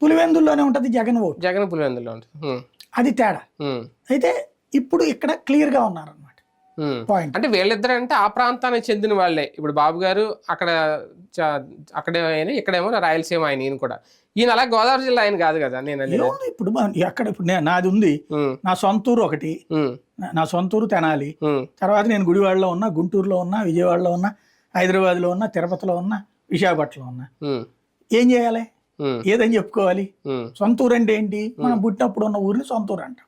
పులివెందుల్లోనే ఉంటుంది జగన్ ఓటు. జగన్ పులివెందుల్లో ఉంటుంది. అది తేడా. అయితే ఇప్పుడు ఇక్కడ క్లియర్ గా ఉన్నారనమాట పాయింట్. అంటే వీళ్ళిద్దరు అంటే ఆ ప్రాంతానికి చెందిన వాళ్ళే. ఇప్పుడు బాబు గారు అక్కడ అక్కడే ఆయన, ఇక్కడేమో రాయలసీమ ఆయన. ఈయన కూడా ఈయన అలా గోదావరి జిల్లా ఆయన కాదు కదా. నేను ఇప్పుడు అక్కడ ఇప్పుడు నాది ఉంది, నా సొంతూరు ఒకటి, నా సొంతూరు తెనాలి, తర్వాత నేను గుడివాడలో ఉన్నా, గుంటూరులో ఉన్నా, విజయవాడలో ఉన్నా, హైదరాబాద్లో ఉన్నా, తిరుపతిలో ఉన్నా, విశాఖపట్నంలో ఉన్నా. ఏం చేయాలి? ఏదని చెప్పుకోవాలి? సొంతూరు అంటే ఏంటి? మనం పుట్టినప్పుడు ఉన్న ఊరిని సొంతూరు అంటాం.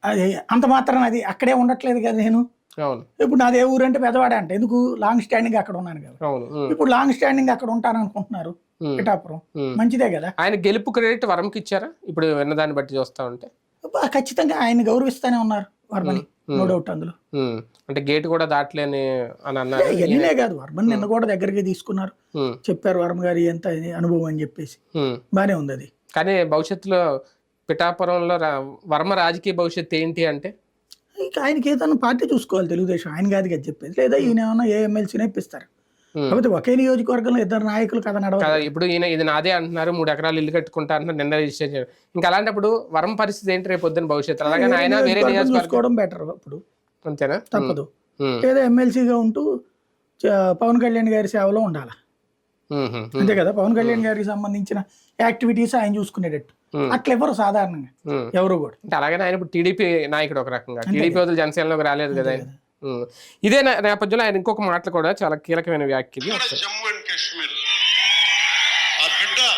అది అంత మాత్రం అది అక్కడే ఉండట్లేదు కదా. నేను ఇప్పుడు నాదే ఊరు అంటే పెద్దవాడే అంట. ఎందుకు? లాంగ్ స్టాండింగ్ అక్కడ ఉన్నాను కదా. ఇప్పుడు లాంగ్ స్టాండింగ్ అక్కడ ఉంటాను అనుకుంటున్నారు. పిఠాపురం మంచిదే కదా. ఆయన గెలుపు క్రెడిట్ వరంకి ఇచ్చారా? ఇప్పుడు విన్నదాన్ని బట్టి చూస్తా ఉంటే ఖచ్చితంగా ఆయన గౌరవిస్తానే ఉన్నారు వర్మని, నో డౌట్ అందులో. అంటే గేట్ కూడా దాటలేని అని అన్నారు. ఇవన్నీనే కాదు, వర్మని నిన్న కూడా దగ్గరికి తీసుకున్నారు, చెప్పారు వర్మ గారి ఎంత అనుభవం అని చెప్పేసి. బానే ఉంది అది. కానీ భవిష్యత్తులో పిఠాపురంలో వర్మ రాజకీయ భవిష్యత్తు ఏంటి అంటే ఇక ఆయనకి ఏదైనా పార్టీ చూసుకోవాలి, తెలుగుదేశం. ఆయన కాదు కదా చెప్పేది. లేదా ఈయన ఏమన్నా ఏ ఎమ్మెల్సీనే ఇప్పిస్తారు. కాకపోతే ఒకే నియోజకవర్గంలో ఇద్దరు నాయకులు కథ నడవాలి. ఇప్పుడు ఈయన ఇది నాదే అంటున్నారు, 3 ఎకరాలు ఇల్లు కట్టుకుంటా అంటున్నారు, నిన్న రిజిస్టర్ చేశారు. ఇంకా అలాంటప్పుడు వర్మ పరిస్థితి ఏంటి రేపు పొద్దున్న భవిష్యత్తు? అలాగే ఆయన వేరే నియోజకవర్గం బెటర్ అప్పుడు. అంతేనా? తప్పదు. లేదా ఎమ్మెల్సీగా ఉంటూ పవన్ కళ్యాణ్ గారి సేవలో ఉండాలి. అంతే కదా. పవన్ కళ్యాణ్ గారికి సంబంధించిన యాక్టివిటీస్ ఆయన చూసుకునేటట్టు. అట్లా ఎవరు సాధారణంగా ఎవరు కూడా. అంటే అలాగే ఆయన ఇప్పుడు టీడీపీ నాయకుడు ఒక రకంగా, టీడీపీ వదిలి జనసేనలోకి రాలేదు కదా ఆయన. ఇదే నేపథ్యంలో ఆయన ఇంకొక మాటలు కూడా చాలా కీలకమైన వ్యాఖ్యలు. జమ్మూ అండ్ కాశ్మీర్